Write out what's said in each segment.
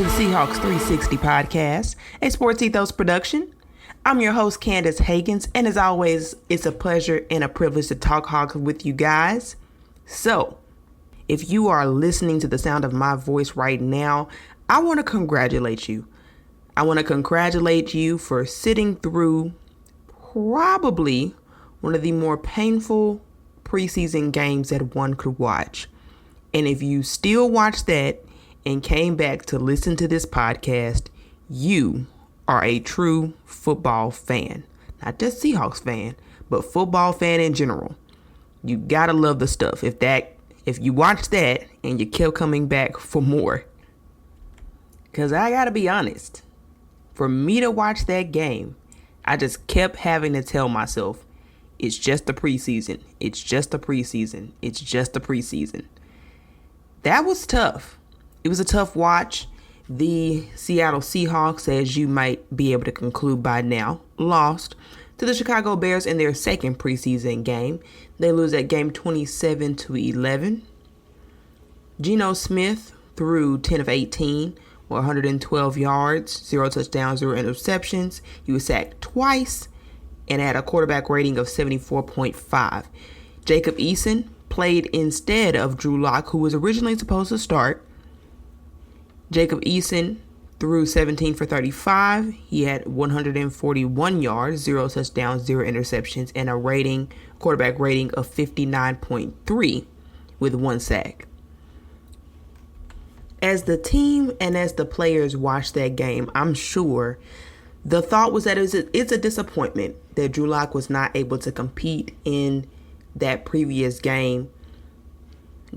to the Seahawks360 podcast, a sports ethos production. I'm your host, Candace Hagens, and as always, it's a pleasure and a privilege to talk Hawks with you guys. So, if you are listening to the sound of my voice right now, I want to congratulate you. I want to congratulate you for sitting through probably one of the more painful preseason games that one could watch. And if you still watch that and came back to listen to this podcast, you are a true football fan. Not just Seahawks fan, but football fan in general. You gotta love the stuff. If you watched that and you kept coming back for more. Because I gotta be honest, for me to watch that game, I just kept having to tell myself, it's just the preseason. It's just the preseason. It's just the preseason. That was tough. It was a tough watch. The Seattle Seahawks, as you might be able to conclude by now, lost to the Chicago Bears in their second preseason game. They lose that game 27-11. Geno Smith threw 10 of 18 with 112 yards, 0 touchdowns, 0 interceptions. He was sacked twice and had a quarterback rating of 74.5. Jacob Eason played instead of Drew Lock, who was originally supposed to start. Jacob Eason threw 17 for 35. He had 141 yards, 0 touchdowns, 0 interceptions, and a quarterback rating of 59.3 with 1 sack. As the team and as the players watched that game, I'm sure the thought was that it's a disappointment that Drew Lock was not able to compete in that previous game.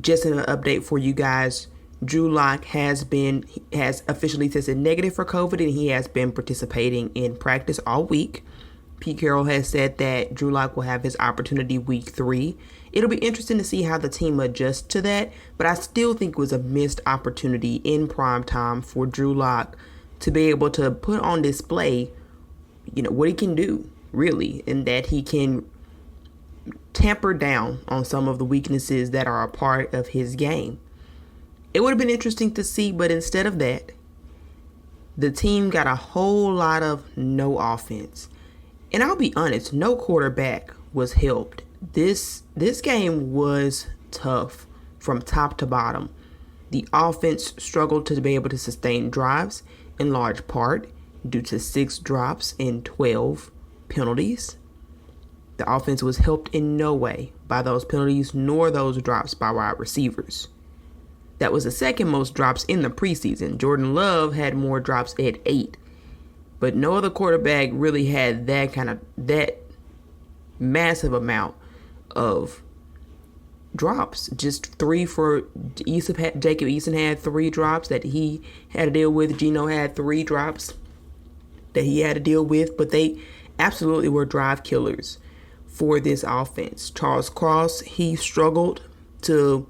Just an update for you guys. Drew Lock has officially tested negative for COVID, and he has been participating in practice all week. Pete Carroll has said that Drew Lock will have his opportunity week 3. It'll be interesting to see how the team adjusts to that, but I still think it was a missed opportunity in prime time for Drew Lock to be able to put on display, what he can do, really, and that he can tamper down on some of the weaknesses that are a part of his game. It would have been interesting to see, but instead of that, the team got a whole lot of no offense. And I'll be honest, no quarterback was helped. This game was tough from top to bottom. The offense struggled to be able to sustain drives in large part due to 6 drops and 12 penalties. The offense was helped in no way by those penalties nor those drops by wide receivers. That was the second most drops in the preseason. Jordan Love had more drops at 8. But no other quarterback really had that massive amount of drops. Just 3 for Jacob Eason had 3 drops that he had to deal with. Geno had 3 drops that he had to deal with. But they absolutely were drive killers for this offense. Charles Cross, he struggled to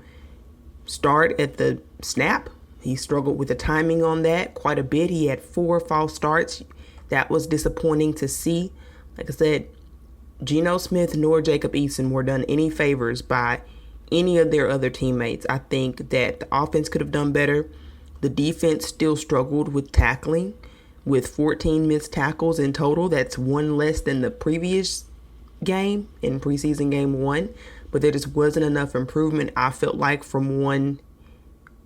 start at the snap. He struggled with the timing on that quite a bit. He had 4 false starts. That was disappointing to see. Like I said, Geno Smith nor Jacob Eason were done any favors by any of their other teammates. I think that the offense could have done better. The defense still struggled with tackling, with 14 missed tackles in total. That's 1 less than the previous game in preseason game 1. But there just wasn't enough improvement, I felt like, from one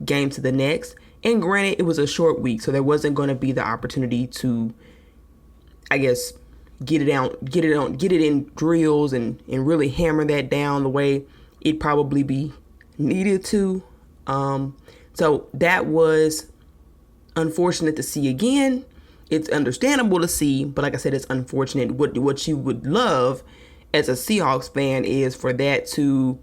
game to the next. And granted, it was a short week, so there wasn't going to be the opportunity to, I guess, get it in drills and really hammer that down the way it probably be needed to. So that was unfortunate to see again. It's understandable to see, but like I said, it's unfortunate. What you would love as a Seahawks fan is for that to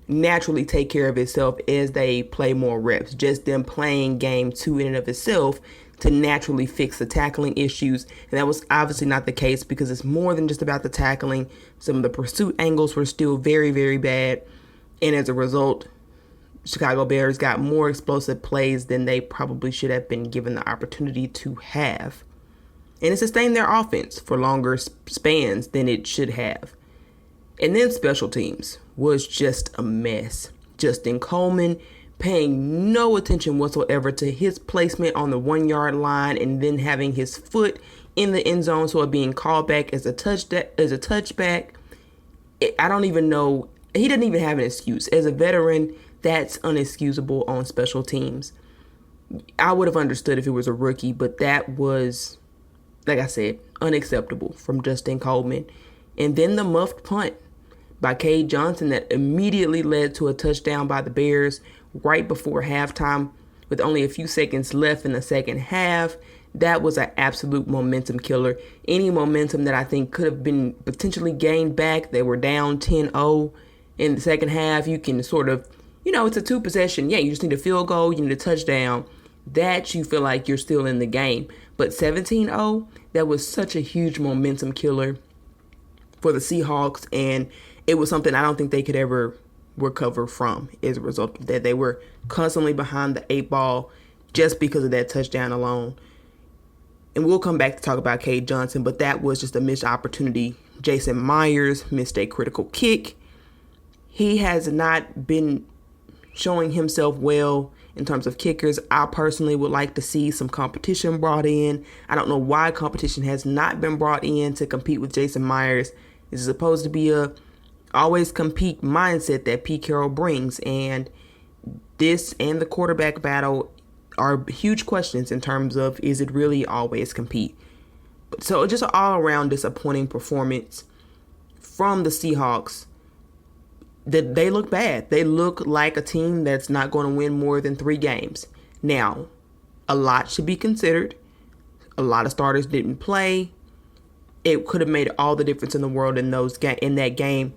naturally take care of itself as they play more reps. Just them playing game 2 in and of itself to naturally fix the tackling issues. And that was obviously not the case because it's more than just about the tackling. Some of the pursuit angles were still very, very bad. And as a result, Chicago Bears got more explosive plays than they probably should have been given the opportunity to have. And it sustained their offense for longer spans than it should have. And then special teams was just a mess. Justin Coleman paying no attention whatsoever to his placement on the 1 yard line and then having his foot in the end zone, so it being called back as a touchback. I don't even know. He didn't even have an excuse. As a veteran, that's unexcusable on special teams. I would have understood if it was a rookie, but that was, like I said, unacceptable from Justin Coleman. And then the muffed punt by Cade Johnson that immediately led to a touchdown by the Bears right before halftime with only a few seconds left in the second half. That was an absolute momentum killer. Any momentum that I think could have been potentially gained back, they were down 10-0 in the second half. You can sort of, it's a 2-possession. Yeah, you just need a field goal, you need a touchdown. That you feel like you're still in the game. But 17-0, that was such a huge momentum killer for the Seahawks, and it was something I don't think they could ever recover from as a result of that. They were constantly behind the 8 ball just because of that touchdown alone. And we'll come back to talk about Cade Johnson, but that was just a missed opportunity. Jason Myers missed a critical kick. He has not been showing himself well in terms of kickers. I personally would like to see some competition brought in. I don't know why competition has not been brought in to compete with Jason Myers. This is supposed to be a always compete mindset that Pete Carroll brings, and this and the quarterback battle are huge questions in terms of, is it really always compete? So just an all-around disappointing performance from the Seahawks. That they look bad. They look like a team that's not going to win more than 3 games. Now, a lot should be considered. A lot of starters didn't play. It could have made all the difference in the world in that game.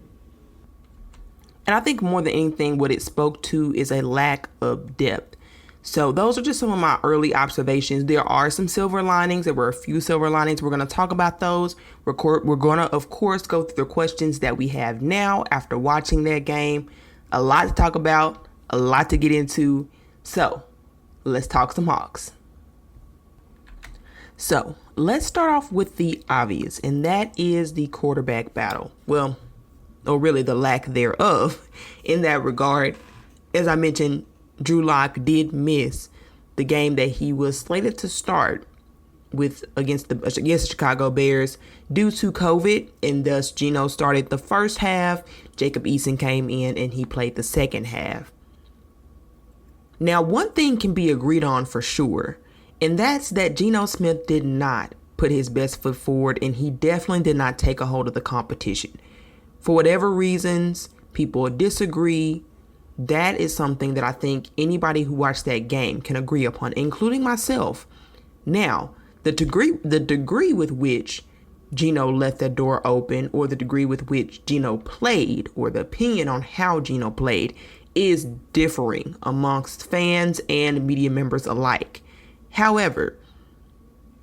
And I think more than anything, what it spoke to is a lack of depth. So those are just some of my early observations. There are some silver linings. There were a few silver linings. We're going to talk about those. We're going to, of course, go through the questions that we have now after watching that game. A lot to talk about, a lot to get into. So let's talk some Hawks. So let's start off with the obvious, and that is the quarterback battle. Well, or really the lack thereof in that regard. As I mentioned, Drew Lock did miss the game that he was slated to start against the Chicago Bears due to COVID, and thus Geno started the first half. Jacob Eason came in and he played the second half. Now, one thing can be agreed on for sure, and that's that Geno Smith did not put his best foot forward, and he definitely did not take a hold of the competition. For whatever reasons, people disagree. That is something that I think anybody who watched that game can agree upon, including myself. Now, the degree with which Geno left that door open, or the degree with which Geno played, or the opinion on how Geno played, is differing amongst fans and media members alike. However,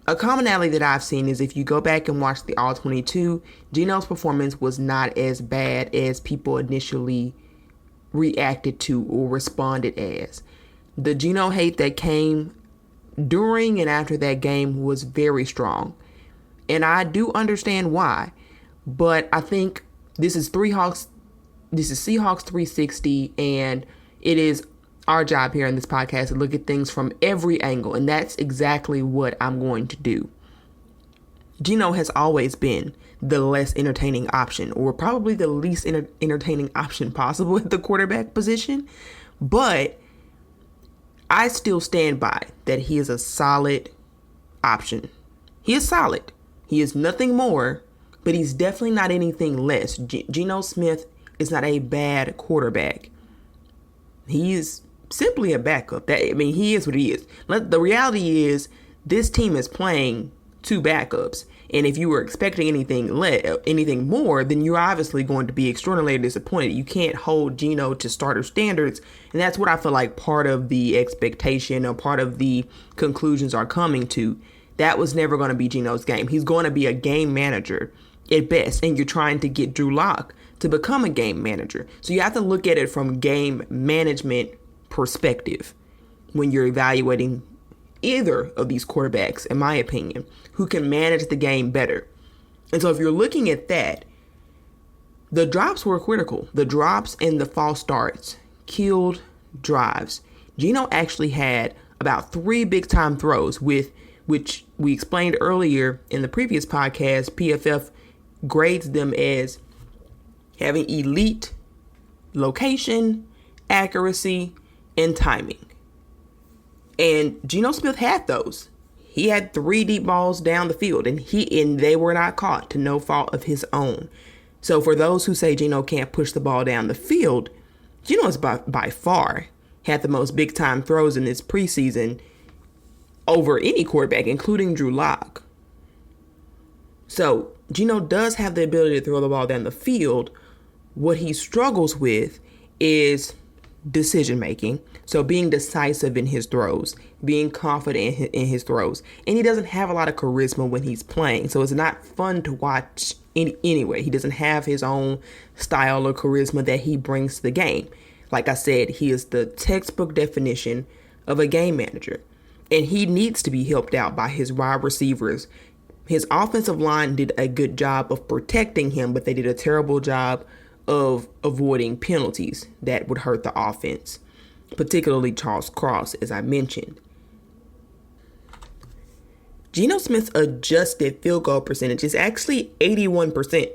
a commonality that I've seen is if you go back and watch the All-22, Geno's performance was not as bad as people initially reacted to or responded as. The Geno hate that came during and after that game was very strong. And I do understand why. But I think this is Seahawks360, and it is our job here on this podcast to look at things from every angle, and that's exactly what I'm going to do. Geno has always been the less entertaining option, or probably the least entertaining option possible at the quarterback position, but I still stand by that he is a solid option. He is solid. He is nothing more, but he's definitely not anything less. Geno Smith is not a bad quarterback. He is simply a backup. He is what he is. The reality is this team is playing 2 backups. And if you were expecting anything more, then you're obviously going to be extraordinarily disappointed. You can't hold Geno to starter standards. And that's what I feel like part of the expectation or part of the conclusions are coming to. That was never going to be Geno's game. He's going to be a game manager at best. And you're trying to get Drew Lock to become a game manager. So you have to look at it from game management perspective when you're evaluating either of these quarterbacks, in my opinion, who can manage the game better. And so if you're looking at that, the drops were critical. The drops and the false starts killed drives. Geno actually had about 3 big-time throws, which we explained earlier in the previous podcast. PFF grades them as having elite location, accuracy, and timing. And Geno Smith had those. He had 3 deep balls down the field, and they were not caught to no fault of his own. So for those who say Geno can't push the ball down the field, Geno is by far had the most big-time throws in this preseason over any quarterback, including Drew Lock. So Geno does have the ability to throw the ball down the field. What he struggles with is decision-making. So being decisive in his throws, being confident in his throws. And he doesn't have a lot of charisma when he's playing. So it's not fun to watch anyway. He doesn't have his own style or charisma that he brings to the game. Like I said, he is the textbook definition of a game manager. And he needs to be helped out by his wide receivers. His offensive line did a good job of protecting him, but they did a terrible job of avoiding penalties that would hurt the offense, particularly Charles Cross, as I mentioned. Geno Smith's adjusted field goal percentage is actually 81%.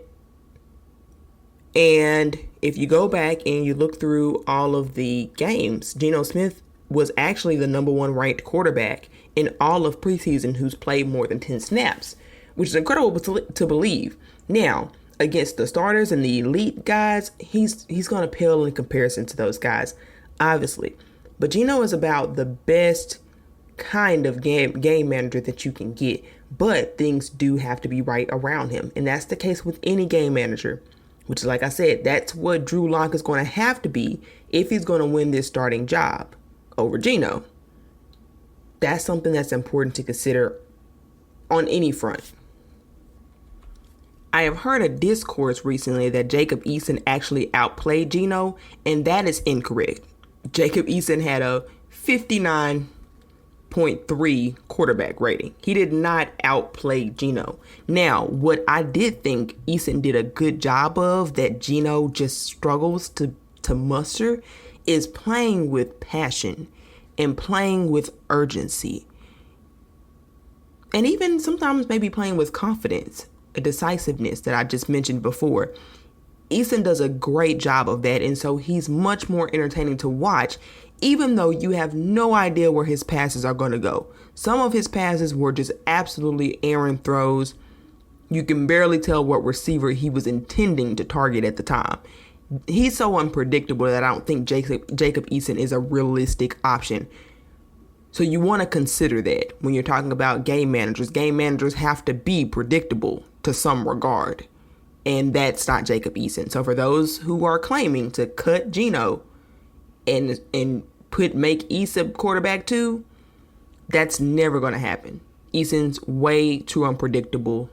And if you go back and you look through all of the games, Geno Smith was actually the number 1 ranked quarterback in all of preseason who's played more than 10 snaps, which is incredible to believe. Now, against the starters and the elite guys, he's going to pale in comparison to those guys, obviously. But Geno is about the best kind of game manager that you can get. But things do have to be right around him. And that's the case with any game manager, which is, like I said, that's what Drew Lock is going to have to be if he's going to win this starting job over Geno. That's something that's important to consider on any front. I have heard a discourse recently that Jacob Eason actually outplayed Geno, and that is incorrect. Jacob Eason had a 59.3 quarterback rating. He did not outplay Geno. Now, what I did think Eason did a good job of that Geno just struggles to muster is playing with passion and playing with urgency. And even sometimes maybe playing with confidence, a decisiveness that I just mentioned before. Eason does a great job of that, and so he's much more entertaining to watch, even though you have no idea where his passes are going to go. Some of his passes were just absolutely errant throws. You can barely tell what receiver he was intending to target at the time. He's so unpredictable that I don't think Jacob Eason is a realistic option. So you want to consider that when you're talking about game managers. Game managers have to be predictable to some regard. And that's not Jacob Eason. So for those who are claiming to cut Geno and make Eason quarterback 2, that's never going to happen. Eason's way too unpredictable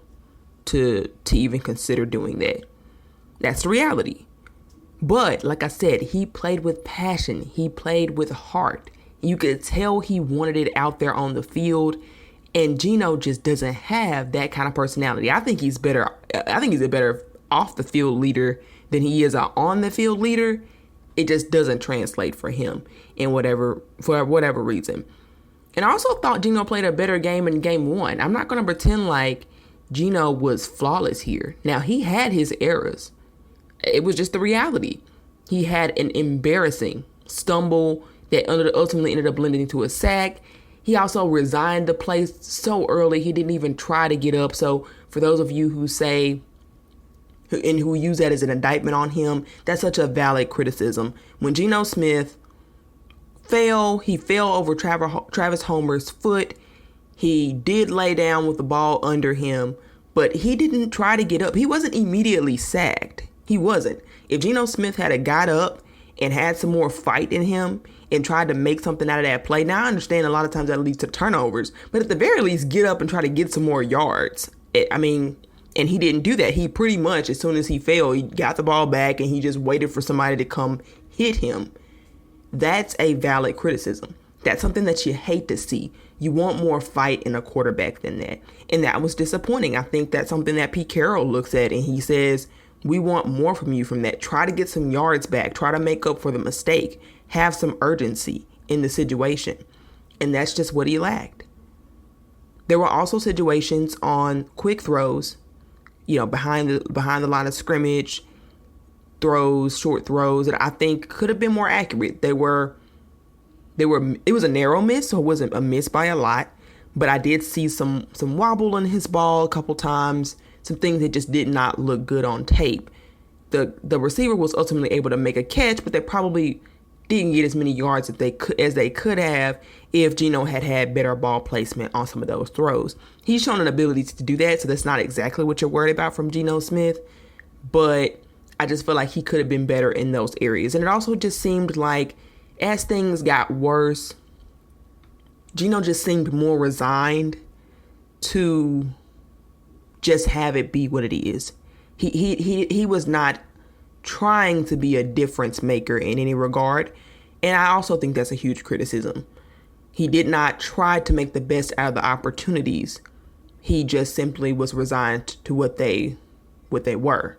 to even consider doing that. That's the reality. But like I said, he played with passion. He played with heart. You could tell he wanted it out there on the field. And Geno just doesn't have that kind of personality. I think he's a better off the field leader than he is an on the field leader. It just doesn't translate for him for whatever reason. And I also thought Geno played a better game in game 1. I'm not going to pretend like Geno was flawless here. Now, he had his errors. It was just the reality. He had an embarrassing stumble that ultimately ended up blending into a sack. He also resigned the play so early, he didn't even try to get up. So for those of you who say, and who use that as an indictment on him, that's such a valid criticism. When Geno Smith he fell over Travis Homer's foot. He did lay down with the ball under him, but he didn't try to get up. He wasn't immediately sacked. He wasn't. If Geno Smith had got up and had some more fight in him and tried to make something out of that play. Now, I understand a lot of times that leads to turnovers, but at the very least, get up and try to get some more yards. And he didn't do that. He pretty much, as soon as he fell, he got the ball back and he just waited for somebody to come hit him. That's a valid criticism. That's something that you hate to see. You want more fight in a quarterback than that. And that was disappointing. I think that's something that Pete Carroll looks at and he says, we want more from you from that. Try to get some yards back. Try to make up for the mistake. Have some urgency in the situation. And that's just what he lacked. There were also situations on quick throws, behind the line of scrimmage, throws, short throws that I think could have been more accurate. It was a narrow miss, so it wasn't a miss by a lot, but I did see some wobble in his ball a couple times, some things that just did not look good on tape. The receiver was ultimately able to make a catch, but they probably didn't get as many yards as they could have if Geno had better ball placement on some of those throws. He's shown an ability to do that, so that's not exactly what you're worried about from Geno Smith, but I just feel like he could have been better in those areas. And it also just seemed like as things got worse, Geno just seemed more resigned to just have it be what it is. He was not trying to be a difference maker in any regard. And I also think that's a huge criticism. He did not try to make the best out of the opportunities. He just simply was resigned to what they were.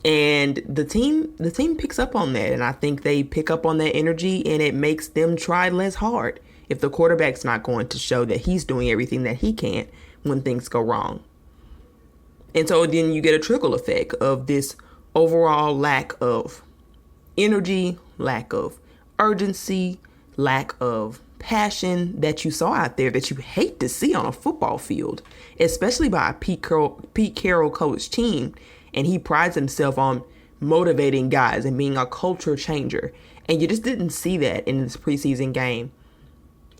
And the team picks up on that. And I think they pick up on that energy, and it makes them try less hard if the quarterback's not going to show that he's doing everything that he can when things go wrong. And so then you get a trickle effect of this overall lack of energy, lack of urgency, lack of passion that you saw out there that you hate to see on a football field, especially by a Pete Carroll coach team. And he prides himself on motivating guys and being a culture changer. And you just didn't see that in this preseason game,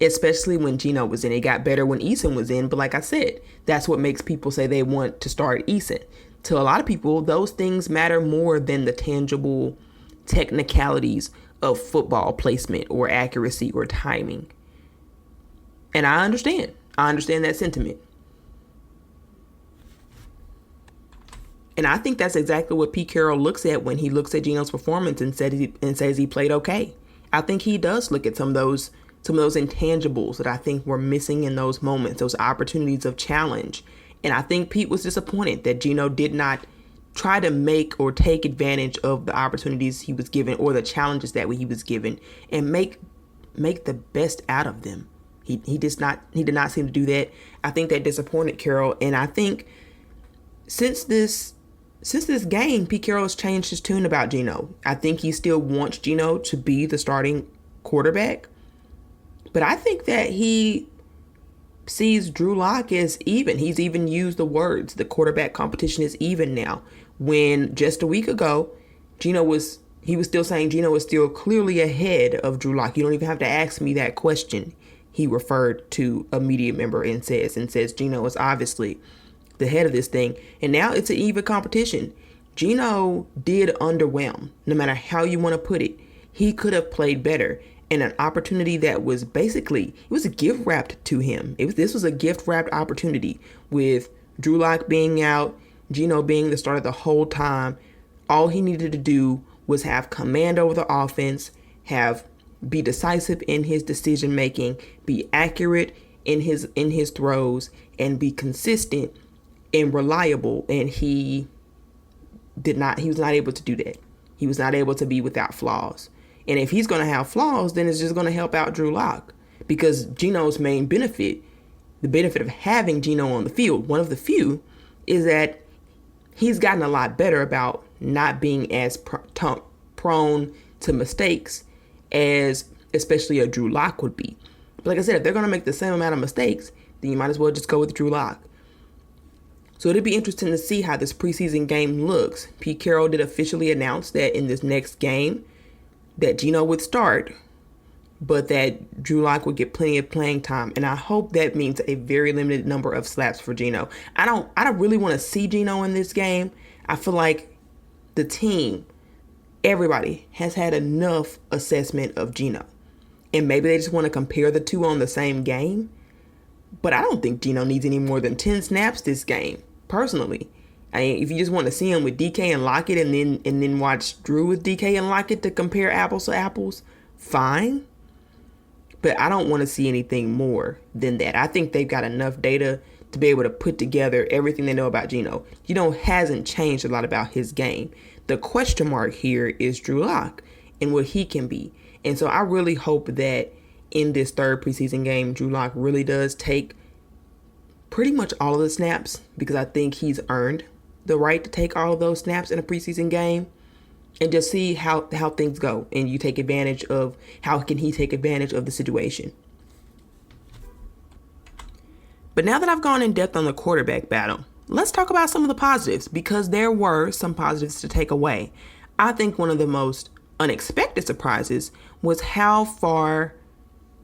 especially when Geno was in. It got better when Eason was in. But like I said, that's what makes people say they want to start Eason. To a lot of people, those things matter more than the tangible technicalities of football placement or accuracy or timing. And I understand. I understand that sentiment. And I think that's exactly what Pete Carroll looks at when he looks at Geno's performance and says he played okay. I think he does look at some of those intangibles that I think were missing in those moments, those opportunities of challenge. And I think Pete was disappointed that Geno did not try to make or take advantage of the opportunities he was given or the challenges that he was given and make the best out of them. He did not seem to do that. I think that disappointed Carroll. And I think since this game, Pete Carroll has changed his tune about Geno. I think he still wants Geno to be the starting quarterback. But I think that he sees Drew Lock as even. He's even used the words, the quarterback competition is even now. When just a week ago, he was still saying Geno is still clearly ahead of Drew Lock. You don't even have to ask me that question. He referred to a media member and says Geno is obviously the head of this thing. And now it's an even competition. Geno did underwhelm, no matter how you want to put it. He could have played better. And an opportunity that was basically, it was a gift wrapped to him. This was a gift wrapped opportunity with Drew Lock being out, Geno being the starter the whole time. All he needed to do was have command over the offense, be decisive in his decision making, be accurate in his throws, and be consistent and reliable. And he was not able to do that. He was not able to be without flaws. And if he's going to have flaws, then it's just going to help out Drew Lock. Because Geno's main benefit, the benefit of having Geno on the field, one of the few, is that he's gotten a lot better about not being as prone to mistakes as especially a Drew Lock would be. But like I said, if they're going to make the same amount of mistakes, then you might as well just go with Drew Lock. So it'll be interesting to see how this preseason game looks. Pete Carroll did officially announce that in this next game, that Geno would start, but that Drew Lock would get plenty of playing time. And I hope that means a very limited number of slaps for Geno. I don't really want to see Geno in this game. I feel like the team, everybody has had enough assessment of Geno. And maybe they just want to compare the two on the same game. But I don't think Geno needs any more than 10 snaps this game, personally. I mean, if you just want to see him with DK and Lockett and then watch Drew with DK and Lockett to compare apples to apples, fine. But I don't want to see anything more than that. I think they've got enough data to be able to put together everything they know about Geno. Geno hasn't changed a lot about his game. The question mark here is Drew Lock and what he can be. And so I really hope that in this third preseason game, Drew Lock really does take pretty much all of the snaps, because I think he's earned the right to take all of those snaps in a preseason game, and just see how things go. And you take advantage of, how can he take advantage of the situation. But now that I've gone in depth on the quarterback battle, let's talk about some of the positives, because there were some positives to take away. I think one of the most unexpected surprises was how far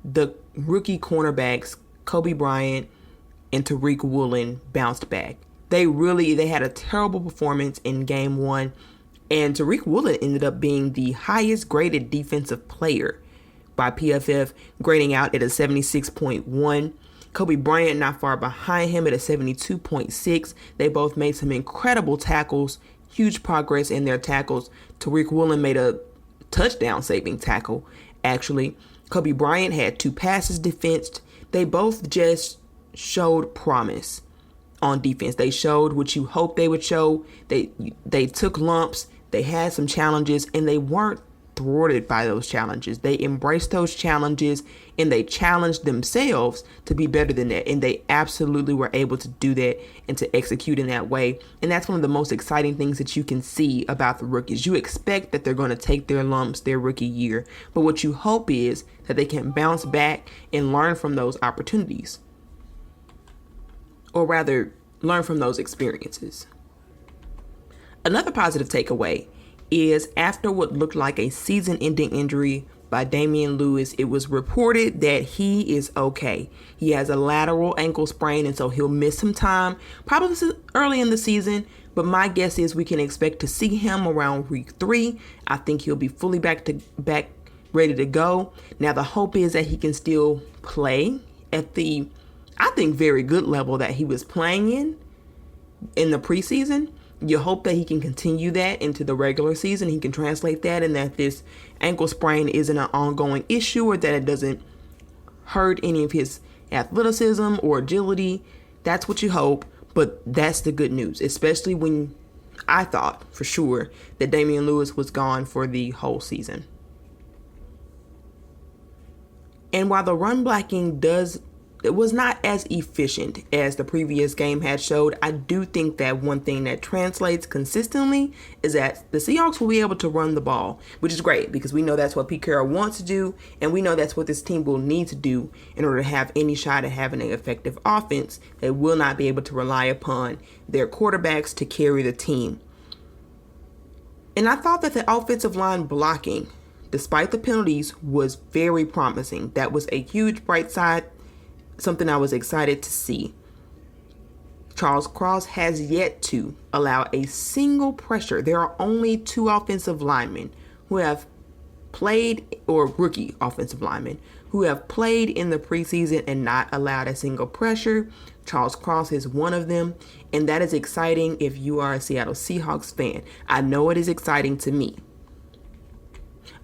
the rookie cornerbacks, Kobe Bryant and Tariq Woolen, bounced back. They had a terrible performance in game one, and Tariq Woolen ended up being the highest graded defensive player by PFF, grading out at a 76.1. Kobe Bryant not far behind him at a 72.6. They both made some incredible tackles, huge progress in their tackles. Tariq Woolen made a touchdown-saving tackle, actually. Kobe Bryant had 2 passes defensed. They both just showed promise on defense. They showed what you hoped they would show. They took lumps. They had some challenges, and they weren't thwarted by those challenges. They embraced those challenges, and they challenged themselves to be better than that. And they absolutely were able to do that and to execute in that way. And that's one of the most exciting things that you can see about the rookies. You expect that they're going to take their lumps their rookie year, but what you hope is that they can bounce back and learn from those opportunities, or rather learn from those experiences. Another positive takeaway is, after what looked like a season-ending injury by Damian Lewis, it was reported that he is okay. He has a lateral ankle sprain, and so he'll miss some time, probably early in the season, but my guess is we can expect to see him around week 3. I think he'll be fully back ready to go. Now, the hope is that he can still play at the, I think, very good level that he was playing in the preseason. You hope that he can continue that into the regular season. He can translate that, and that this ankle sprain isn't an ongoing issue, or that it doesn't hurt any of his athleticism or agility. That's what you hope, but that's the good news, especially when I thought for sure that Damian Lewis was gone for the whole season. And while the run blocking it was not as efficient as the previous game had showed, I do think that one thing that translates consistently is that the Seahawks will be able to run the ball, which is great, because we know that's what Pete Carroll wants to do, and we know that's what this team will need to do in order to have any shot at having an effective offense. They will not be able to rely upon their quarterbacks to carry the team. And I thought that the offensive line blocking, despite the penalties, was very promising. That was a huge bright side, something I was excited to see. Charles Cross has yet to allow a single pressure. There are only 2 offensive linemen who have played, or rookie offensive linemen, who have played in the preseason and not allowed a single pressure. Charles Cross is one of them, and that is exciting if you are a Seattle Seahawks fan. I know it is exciting to me.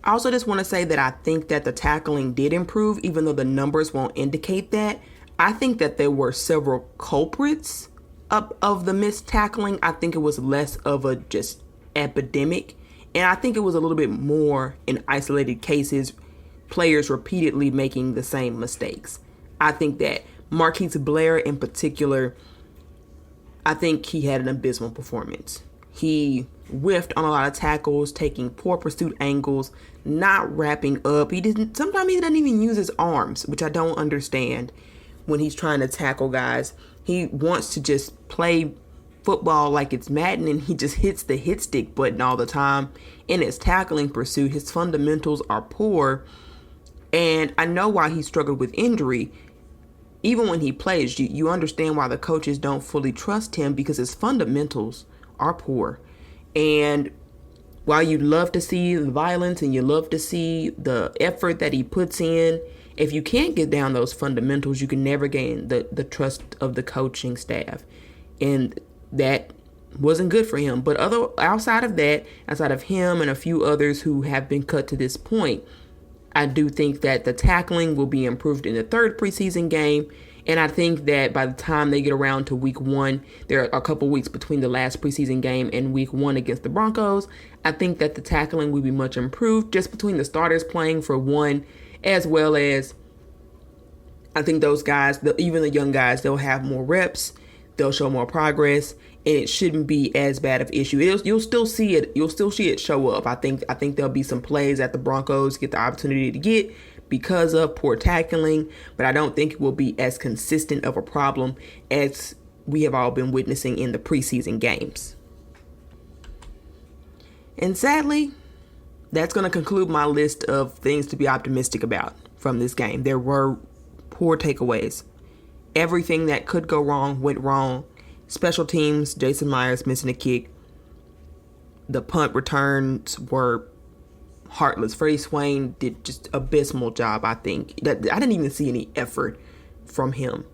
I also just want to say that I think that the tackling did improve, even though the numbers won't indicate that. I think that there were several culprits of the missed tackling. I think it was less of a just epidemic, and I think it was a little bit more in isolated cases, players repeatedly making the same mistakes. I think that Marquise Blair in particular, I think he had an abysmal performance. He whiffed on a lot of tackles, taking poor pursuit angles, not wrapping up. Sometimes he doesn't even use his arms, which I don't understand when he's trying to tackle guys. He wants to just play football like it's Madden, and he just hits the hit stick button all the time in his tackling pursuit. His fundamentals are poor, and I know why he struggled with injury. Even when he plays, you understand why the coaches don't fully trust him, because his fundamentals are poor. And while you love to see the violence and you love to see the effort that he puts in, if you can't get down those fundamentals, you can never gain the trust of the coaching staff. And that wasn't good for him. But outside of him and a few others who have been cut to this point, I do think that the tackling will be improved in the third preseason game. And I think that by the time they get around to week 1, there are a couple weeks between the last preseason game and week 1 against the Broncos. I think that the tackling will be much improved just between the starters playing for one, as well as I think those guys, even the young guys, they'll have more reps, they'll show more progress, and it shouldn't be as bad of an issue. You'll still see it. You'll still see it show up. I think there'll be some plays that the Broncos get the opportunity to get because of poor tackling, but I don't think it will be as consistent of a problem as we have all been witnessing in the preseason games. And sadly, that's going to conclude my list of things to be optimistic about from this game. There were poor takeaways. Everything that could go wrong went wrong. Special teams, Jason Myers missing a kick. The punt returns were heartless. Freddie Swain did just abysmal job, I think. I didn't even see any effort from him.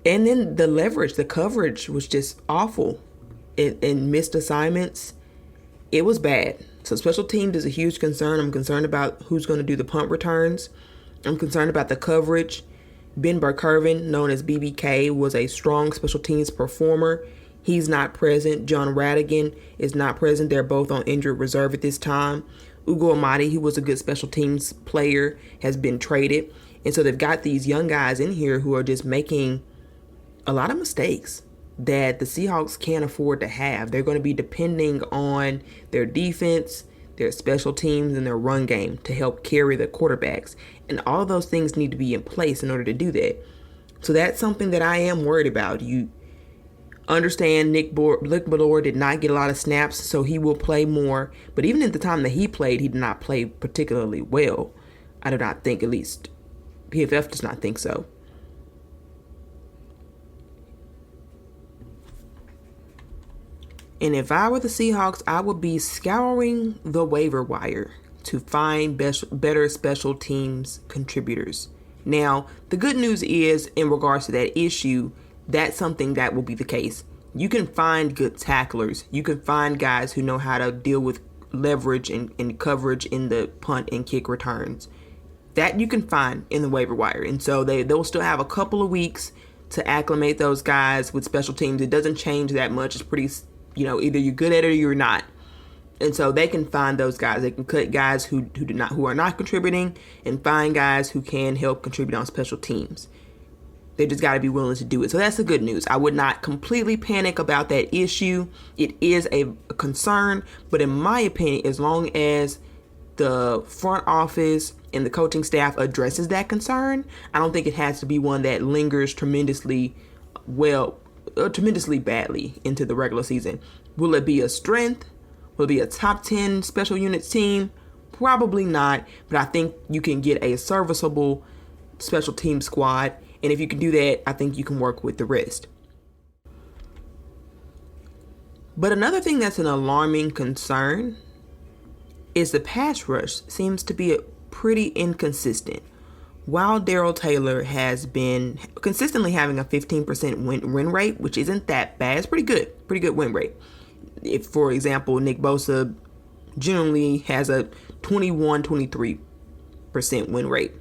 And then the leverage, the coverage was just awful. And missed assignments. It was bad. So special teams is a huge concern. I'm concerned about who's going to do the punt returns. I'm concerned about the coverage. Ben Burkervin, known as BBK, was a strong special teams performer. He's not present. John Radigan is not present. They're both on injured reserve at this time. Ugo Amadi, who was a good special teams player, has been traded. And so they've got these young guys in here who are just making a lot of mistakes that the Seahawks can't afford to have. They're going to be depending on their defense, their special teams, and their run game to help carry the quarterbacks. And all of those things need to be in place in order to do that. So that's something that I am worried about. You understand Nick Bellore did not get a lot of snaps, so he will play more. But even at the time that he played, he did not play particularly well. I do not think, at least PFF does not think so. And if I were the Seahawks, I would be scouring the waiver wire to find better special teams contributors. Now, the good news is, in regards to that issue, that's something that will be the case. You can find good tacklers. You can find guys who know how to deal with leverage and coverage in the punt and kick returns. That you can find in the waiver wire. And so they'll still have a couple of weeks to acclimate those guys with special teams. It doesn't change that much. It's pretty, either you're good at it or you're not. And so they can find those guys. They can cut guys who are not contributing and find guys who can help contribute on special teams. They just got to be willing to do it. So that's the good news. I would not completely panic about that issue. It is a concern, but in my opinion, as long as the front office and the coaching staff addresses that concern, I don't think it has to be one that lingers tremendously badly into the regular season. Will it be a strength? Will it be a top 10 special units team? Probably not, but I think you can get a serviceable special team squad, and if you can do that, I think you can work with the rest. But another thing that's an alarming concern is the pass rush seems to be pretty inconsistent. While Darrell Taylor has been consistently having a 15% win rate, which isn't that bad, it's pretty good win rate. If, for example, Nick Bosa generally has a 21-23% win rate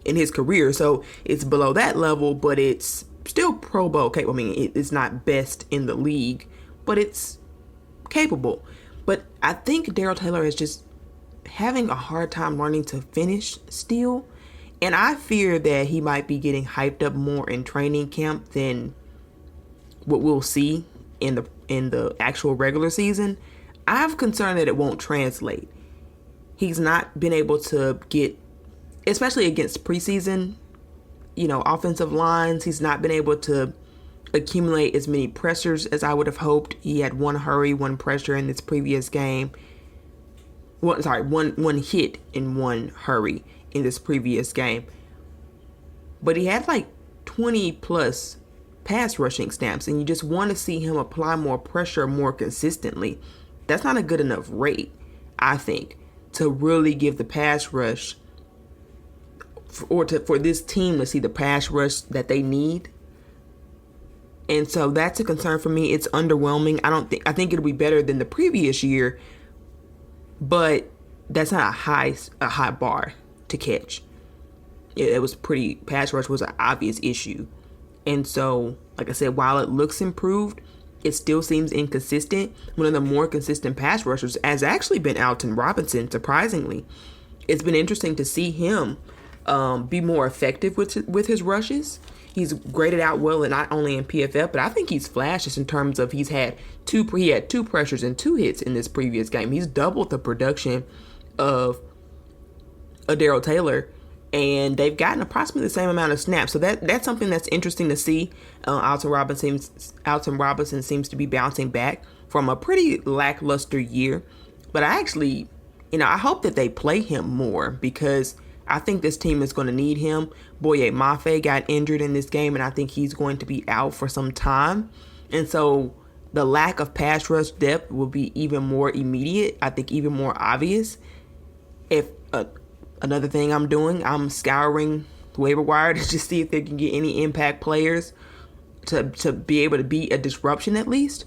in his career, so it's below that level, but it's still Pro Bowl capable. I mean, it's not best in the league, but it's capable. But I think Darrell Taylor is just having a hard time learning to finish still. And I fear that he might be getting hyped up more in training camp than what we'll see in the actual regular season. I'm concerned that it won't translate. He's not been able to get, especially against preseason, offensive lines, he's not been able to accumulate as many pressures as I would have hoped. He had one hurry, one pressure in this previous game. One hit and one hurry in this previous game. But he had like 20 plus pass rushing snaps, and you just want to see him apply more pressure more consistently. That's not a good enough rate, I think, to really give the pass rush for this team to see the pass rush that they need. And so that's a concern for me. It's underwhelming. I think it'll be better than the previous year, but that's not a high bar to catch. it was pass rush was an obvious issue. And so, like I said, while it looks improved, it still seems inconsistent. One of the more consistent pass rushers has actually been Alton Robinson, surprisingly. It's been interesting to see him be more effective with his rushes. He's graded out well, and not only in PFF, but I think he's flashed just in terms of he had two pressures and 2 hits in this previous game. He's doubled the production of Darrell Taylor, and they've gotten approximately the same amount of snaps. So that's something that's interesting to see. Alton Robinson seems to be bouncing back from a pretty lackluster year. But I actually, I hope that they play him more, because I think this team is going to need him. Boye Mafe got injured in this game, and I think he's going to be out for some time. And so the lack of pass rush depth will be even more immediate, I think even more obvious. If another thing I'm scouring the waiver wire to just see if they can get any impact players to be able to be a disruption at least.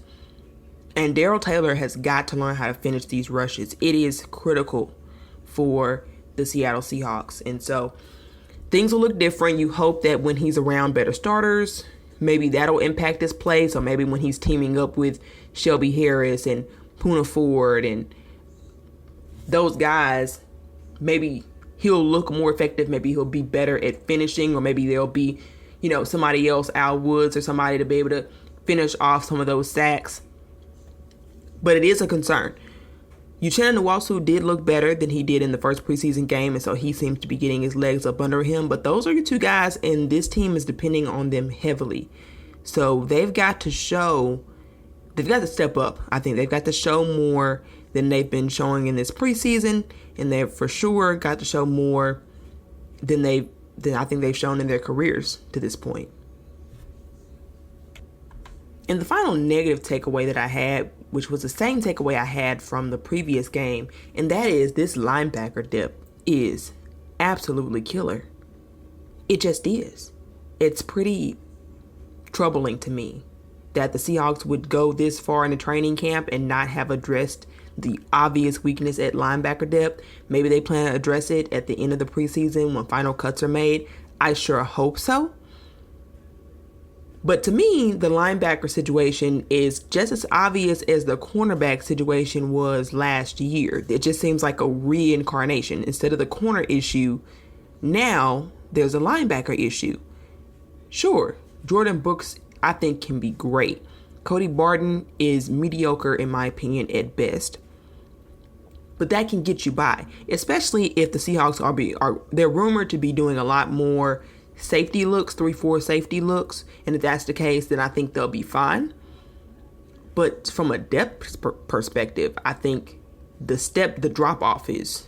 And Darrell Taylor has got to learn how to finish these rushes. It is critical for the Seattle Seahawks. And so things will look different. You hope that when he's around better starters, maybe that'll impact his play. So maybe when he's teaming up with Shelby Harris and Poona Ford and those guys, maybe he'll look more effective. Maybe he'll be better at finishing, or maybe there'll be, somebody else, Al Woods or somebody, to be able to finish off some of those sacks. But it is a concern. Uchenna Nwosu did look better than he did in the first preseason game, and so he seems to be getting his legs up under him. But those are your 2 guys, and this team is depending on them heavily. So they've got to step up. I think they've got to show more than they've been showing in this preseason, and they've for sure got to show more than I think they've shown in their careers to this point. And the final negative takeaway that I had, which was the same takeaway I had from the previous game, and that is this linebacker depth is absolutely killer. It just is. It's pretty troubling to me that the Seahawks would go this far in the training camp and not have addressed the obvious weakness at linebacker depth. Maybe they plan to address it at the end of the preseason when final cuts are made. I sure hope so. But to me, the linebacker situation is just as obvious as the cornerback situation was last year. It just seems like a reincarnation. Instead of the corner issue, now there's a linebacker issue. Sure, Jordan Brooks, I think, can be great. Cody Barton is mediocre, in my opinion, at best. But that can get you by, especially if the Seahawks they're rumored to be doing a lot more safety looks, 3-4 safety looks, and if that's the case, then I think they'll be fine. But from a depth perspective, I think the drop off is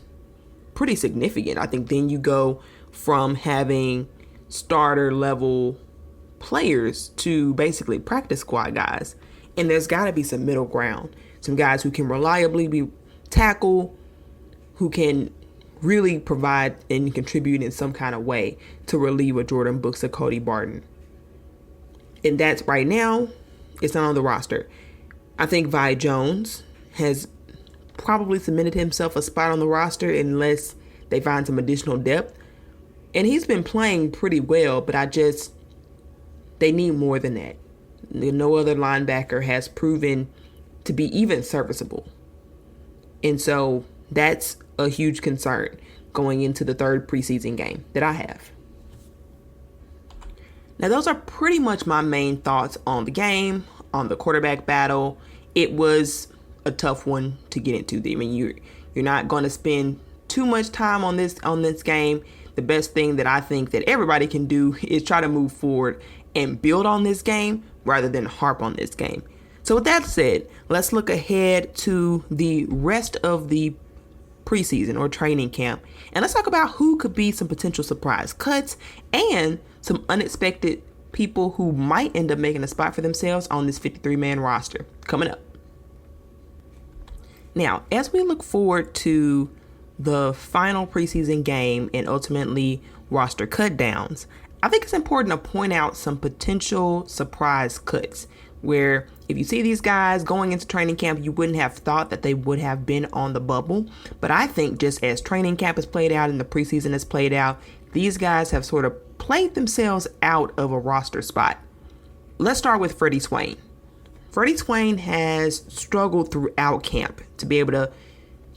pretty significant. I think then you go from having starter level players to basically practice squad guys, and there's got to be some middle ground, some guys who can reliably be tackle, who can really provide and contribute in some kind of way to relieve a Jordan Brooks or Cody Barton. And that's right now, it's not on the roster. I think Vi Jones has probably cemented himself a spot on the roster unless they find some additional depth. And he's been playing pretty well, but they need more than that. No other linebacker has proven to be even serviceable. And so that's a huge concern going into the 3rd preseason game that I have. Now, those are pretty much my main thoughts on the game, on the quarterback battle. It was a tough one to get into. I mean, you're not going to spend too much time on this game. The best thing that I think that everybody can do is try to move forward and build on this game rather than harp on this game. So with that said, let's look ahead to the rest of the preseason or training camp, and let's talk about who could be some potential surprise cuts and some unexpected people who might end up making a spot for themselves on this 53-man roster coming up. Now, as we look forward to the final preseason game and ultimately roster cut downs, I think it's important to point out some potential surprise cuts where if you see these guys going into training camp, you wouldn't have thought that they would have been on the bubble. But I think just as training camp has played out and the preseason has played out, these guys have sort of played themselves out of a roster spot. Let's start with Freddie Swain. Freddie Swain has struggled throughout camp to be able to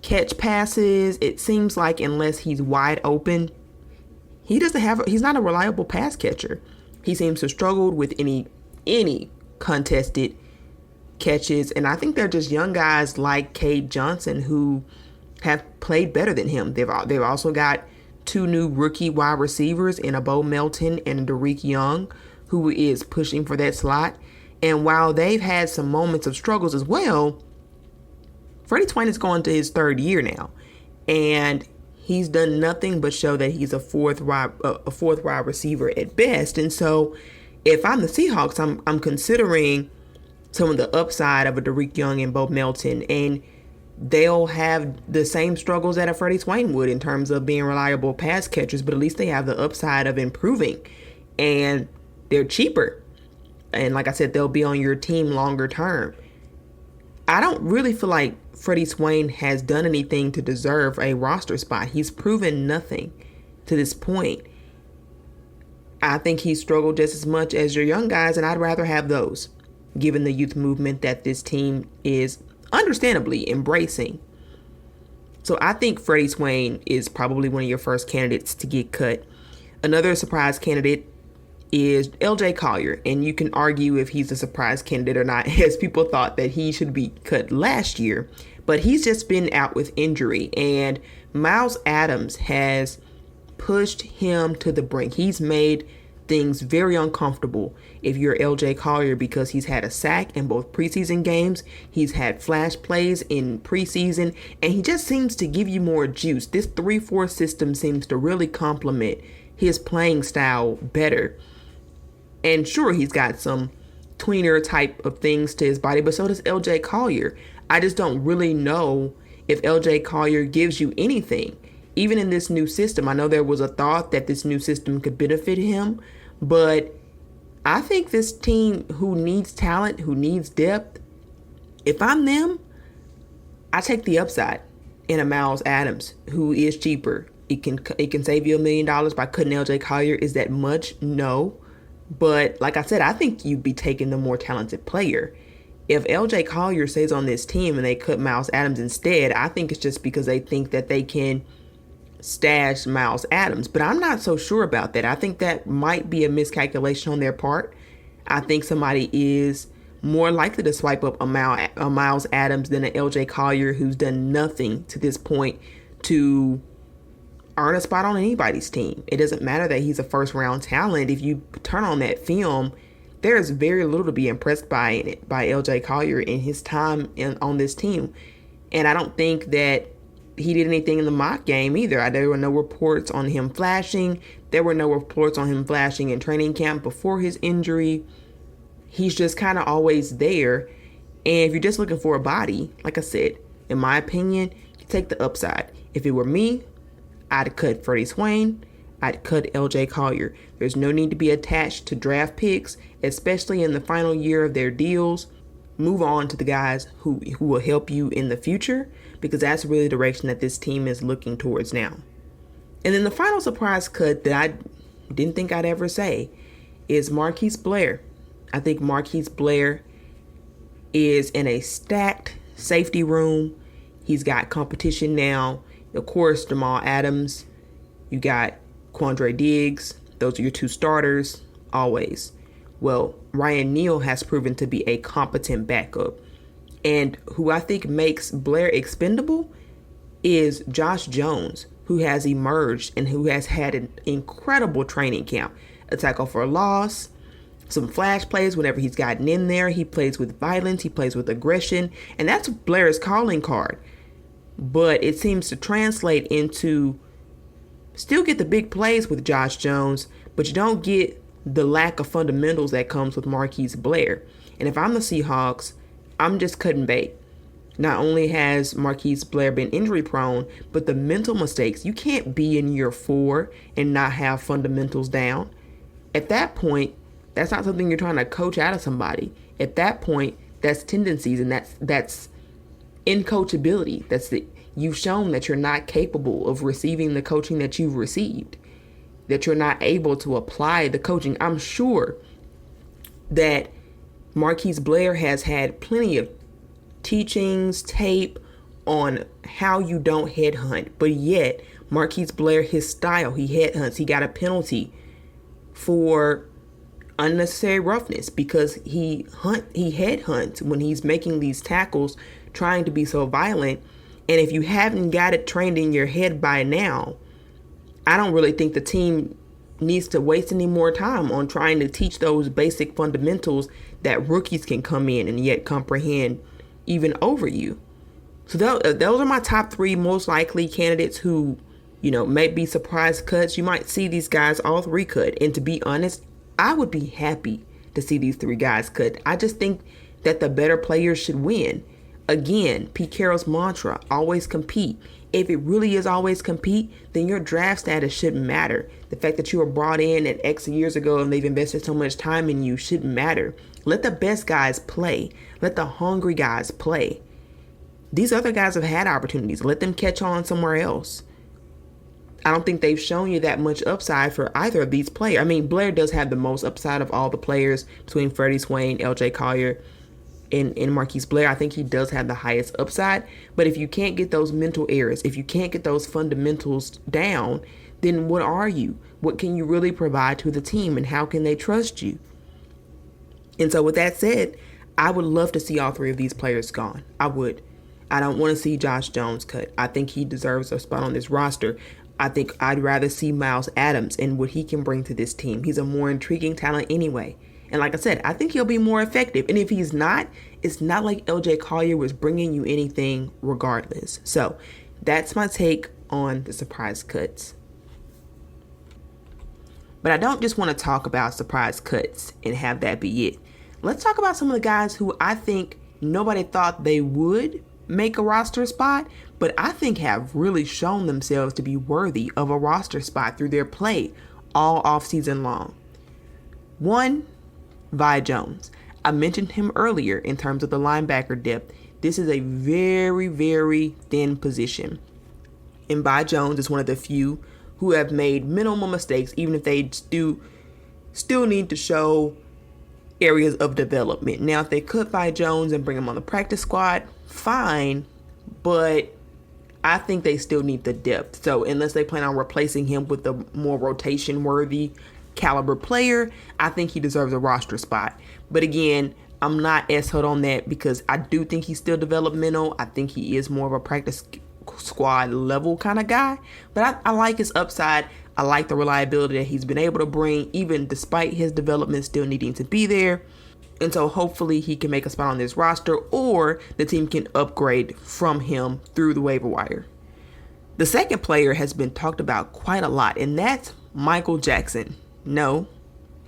catch passes. It seems like unless he's wide open, he's not a reliable pass catcher. He seems to struggle with any contested catches, and I think they're just young guys like Cade Johnson who have played better than him. They've also got two new rookie wide receivers in Bo Melton and Derek Young, who is pushing for that slot. And while they've had some moments of struggles as well, Freddie Swain is going to his third year now, and he's done nothing but show that he's a fourth wide receiver at best. And so, if I'm the Seahawks, I'm considering some of the upside of a Derek Young and Bo Melton, and they'll have the same struggles that a Freddie Swain would in terms of being reliable pass catchers, but at least they have the upside of improving, and they're cheaper. And like I said, they'll be on your team longer term. I don't really feel like Freddie Swain has done anything to deserve a roster spot. He's proven nothing to this point. I think he's struggled just as much as your young guys, and I'd rather have those, given the youth movement that this team is understandably embracing. So I think Freddie Swain is probably one of your first candidates to get cut. Another surprise candidate is LJ Collier, and you can argue if he's a surprise candidate or not, as people thought that he should be cut last year, but he's just been out with injury, and Miles Adams has pushed him to the brink. He's made things very uncomfortable if you're LJ Collier, because he's had a sack in both preseason games, he's had flash plays in preseason, and he just seems to give you more juice. This 3-4 system seems to really complement his playing style better. And sure, he's got some tweener type of things to his body, but so does LJ Collier. I just don't really know if LJ Collier gives you anything. Even in this new system, I know there was a thought that this new system could benefit him, but I think this team who needs talent, who needs depth, if I'm them, I take the upside in a Miles Adams, who is cheaper. It can save you $1 million by cutting LJ Collier. Is that much? No. But like I said, I think you'd be taking the more talented player. If LJ Collier stays on this team and they cut Miles Adams instead, I think it's just because they think that they can stash Miles Adams. But I'm not so sure about that. I think that might be a miscalculation on their part. I think somebody is more likely to swipe up a Miles Adams than an LJ Collier, who's done nothing to this point to earn a spot on anybody's team. It doesn't matter that he's a first-round talent. If you turn on that film, there's very little to be impressed by LJ Collier in his time on this team. And I don't think that he did anything in the mock game either. There were no reports on him flashing. There were no reports on him flashing in training camp before his injury. He's just kind of always there. And if you're just looking for a body, like I said, in my opinion, you take the upside. If it were me, I'd cut Freddie Swain. I'd cut LJ Collier. There's no need to be attached to draft picks, especially in the final year of their deals. Move on to the guys who will help you in the future, because that's really the direction that this team is looking towards now. And then the final surprise cut that I didn't think I'd ever say is Marquise Blair. I think Marquise Blair is in a stacked safety room. He's got competition now. Of course, Jamal Adams, you got Quandre Diggs. Those are your two starters, always. Well, Ryan Neal has proven to be a competent backup. And who I think makes Blair expendable is Josh Jones, who has emerged and who has had an incredible training camp. A tackle for a loss, some flash plays whenever he's gotten in there. He plays with violence, he plays with aggression, and that's Blair's calling card. But it seems to translate into still get the big plays with Josh Jones, but you don't get the lack of fundamentals that comes with Marquise Blair. And if I'm the Seahawks, I'm just cutting bait. Not only has Marquise Blair been injury prone, but the mental mistakes. You can't be in year 4 and not have fundamentals down. At that point, that's not something you're trying to coach out of somebody. At that point, that's tendencies, and that's incoachability. You've shown that you're not capable of receiving the coaching that you've received. that you're not able to apply the coaching. I'm sure that Marquise Blair has had plenty of teachings, tape on how you don't headhunt. But yet, Marquise Blair, his style, he headhunts. He got a penalty for unnecessary roughness because he headhunts when he's making these tackles, trying to be so violent. And if you haven't got it trained in your head by now, I don't really think the team needs to waste any more time on trying to teach those basic fundamentals that rookies can come in and yet comprehend even over you. So those are my top 3 most likely candidates who, may be surprise cuts. You might see these guys all 3 cut. And to be honest, I would be happy to see these 3 guys cut. I just think that the better players should win. Again, Pete Carroll's mantra, always compete. If it really is always compete, then your draft status shouldn't matter. The fact that you were brought in at X years ago and they've invested so much time in you shouldn't matter. Let the best guys play. Let the hungry guys play. These other guys have had opportunities. Let them catch on somewhere else. I don't think they've shown you that much upside for either of these players. I mean, Blair does have the most upside of all the players between Freddie Swain, LJ Collier, and Marquise Blair. I think he does have the highest upside. But if you can't get those mental errors, if you can't get those fundamentals down, then what are you? What can you really provide to the team, and how can they trust you? And so with that said, I would love to see all 3 of these players gone. I would. I don't want to see Josh Jones cut. I think he deserves a spot on this roster. I think I'd rather see Myles Adams and what he can bring to this team. He's a more intriguing talent anyway. And like I said, I think he'll be more effective. And if he's not, it's not like LJ Collier was bringing you anything regardless. So that's my take on the surprise cuts. But I don't just want to talk about surprise cuts and have that be it. Let's talk about some of the guys who I think nobody thought they would make a roster spot, but I think have really shown themselves to be worthy of a roster spot through their play all offseason long. 1, Vi Jones. I mentioned him earlier in terms of the linebacker depth. This is a very, very thin position. And Vi Jones is one of the few who have made minimal mistakes, even if they still need to show areas of development. Now, if they cut Vi Jones and bring him on the practice squad, fine, but I think they still need the depth. So unless they plan on replacing him with a more rotation-worthy caliber player, I think he deserves a roster spot. But again, I'm not as hot on that because I do think he's still developmental. I think he is more of a practice squad level kind of guy. But I like his upside. I like the reliability that he's been able to bring, even despite his development still needing to be there. And so hopefully he can make a spot on this roster, or the team can upgrade from him through the waiver wire. The second player has been talked about quite a lot, and that's Michael Jackson. No,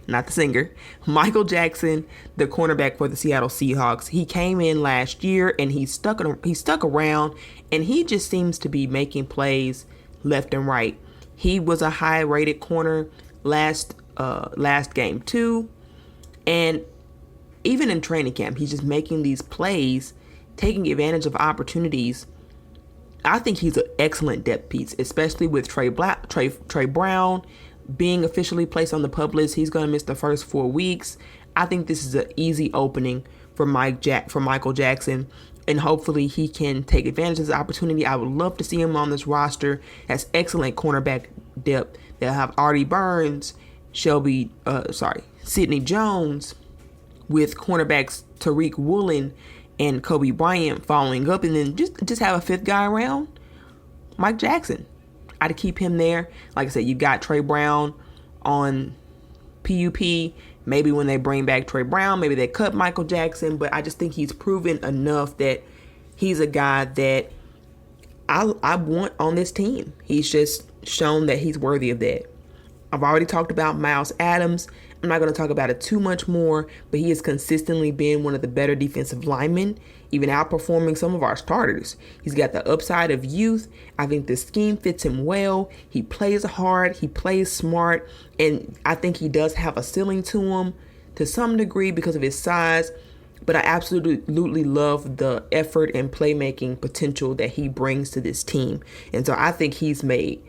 not the singer. Michael Jackson, the cornerback for the Seattle Seahawks. He came in last year and he stuck around, and he just seems to be making plays left and right. He was a high-rated corner last game too, and even in training camp, he's just making these plays, taking advantage of opportunities. I think he's an excellent depth piece, especially with Trey Brown being officially placed on the PUP list. He's going to miss the first 4 weeks. I think this is an easy opening for Michael Jackson, and hopefully he can take advantage of this opportunity. I would love to see him on this roster. Has excellent cornerback depth. They'll have Artie Burns, Sidney Jones, with cornerbacks Tariq Woolen and Kobe Bryant following up, and then just have a fifth guy around, Mike Jackson. I'd keep him there. Like I said, you got Trey Brown on PUP. Maybe when they bring back Trey Brown, maybe they cut Michael Jackson, but I just think he's proven enough that he's a guy that I want on this team. He's just shown that he's worthy of that. I've already talked about Myles Adams. I'm not going to talk about it too much more, but he has consistently been one of the better defensive linemen, even outperforming some of our starters. He's got the upside of youth. I think the scheme fits him well. He plays hard. He plays smart. And I think he does have a ceiling to him to some degree because of his size. But I absolutely love the effort and playmaking potential that he brings to this team. And so I think he's made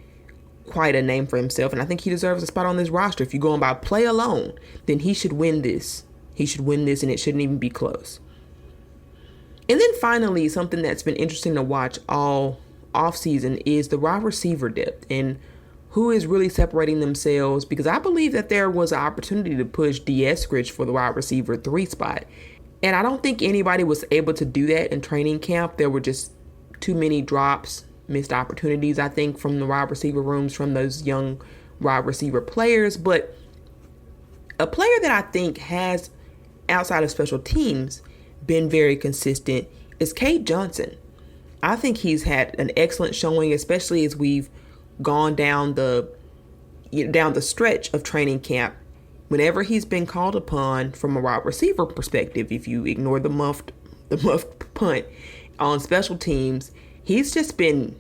quite a name for himself, and I think he deserves a spot on this roster. If you're going by play alone, then he should win this. He should win this, and it shouldn't even be close. And then finally, something that's been interesting to watch all offseason is the wide receiver depth and who is really separating themselves, because I believe that there was an opportunity to push D. Eskridge for the wide receiver 3 spot. And I don't think anybody was able to do that in training camp. There were just too many drops, missed opportunities, I think, from the wide receiver rooms from those young wide receiver players. But a player that I think has, outside of special teams, been very consistent is Cade Johnson. I think he's had an excellent showing, especially as we've gone down the stretch of training camp. Whenever he's been called upon from a wide receiver perspective, if you ignore the muffed punt on special teams, he's just been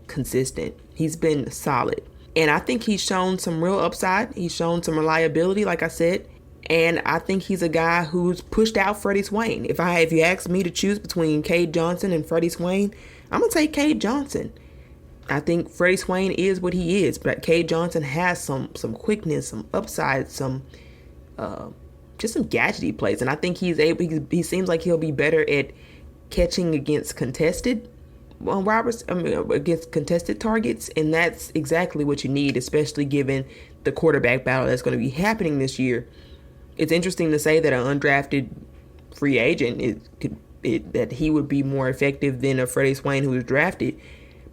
consistent. He's been solid. And I think he's shown some real upside. He's shown some reliability, like I said. And I think he's a guy who's pushed out Freddie Swain. If you ask me to choose between Cade Johnson and Freddie Swain, I'm going to take Cade Johnson. I think Freddie Swain is what he is, but Cade Johnson has some quickness, some upside, some just some gadgety plays. And I think he seems like he'll be better at catching against contested against contested targets, and that's exactly what you need, especially given the quarterback battle that's going to be happening this year. It's interesting to say that an undrafted free agent that he would be more effective than a Freddie Swain who was drafted.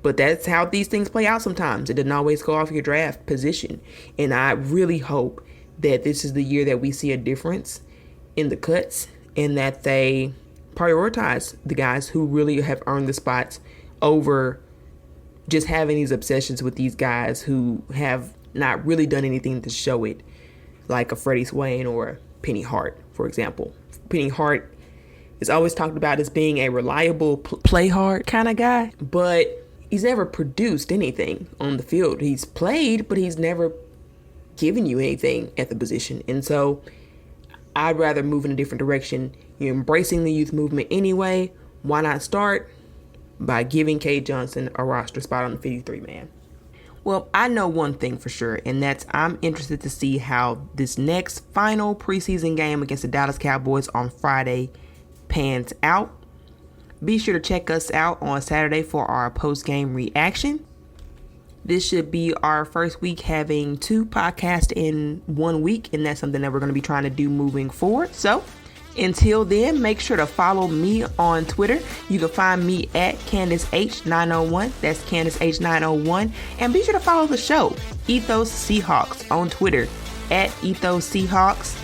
But that's how these things play out sometimes. It doesn't always go off your draft position. And I really hope that this is the year that we see a difference in the cuts and that they prioritize the guys who really have earned the spots over just having these obsessions with these guys who have not really done anything to show it, like a Freddie Swain or Penny Hart, for example. Penny Hart is always talked about as being a reliable play hard kind of guy, but he's never produced anything on the field. He's played, but he's never given you anything at the position. And so I'd rather move in a different direction. You're embracing the youth movement anyway. Why not start by giving Cade Johnson a roster spot on the 53-man? Well, I know one thing for sure, and that's I'm interested to see how this next final preseason game against the Dallas Cowboys on Friday pans out. Be sure to check us out on Saturday for our post-game reaction. This should be our first week having 2 podcasts in 1 week, and that's something that we're going to be trying to do moving forward. So until then, make sure to follow me on Twitter. You can find me at CandaceH901. That's CandaceH901. And be sure to follow the show, Ethos Seahawks, on Twitter at Ethos Seahawks.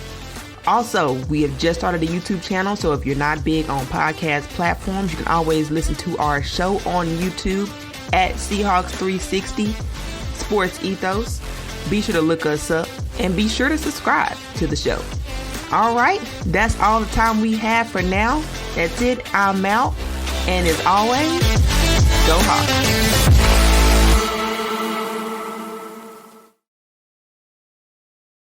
Also, we have just started a YouTube channel, so if you're not big on podcast platforms, you can always listen to our show on YouTube at Seahawks360 Sports Ethos. Be sure to look us up and be sure to subscribe to the show. All right, that's all the time we have for now. That's it. I'm out. And as always, go Hawks.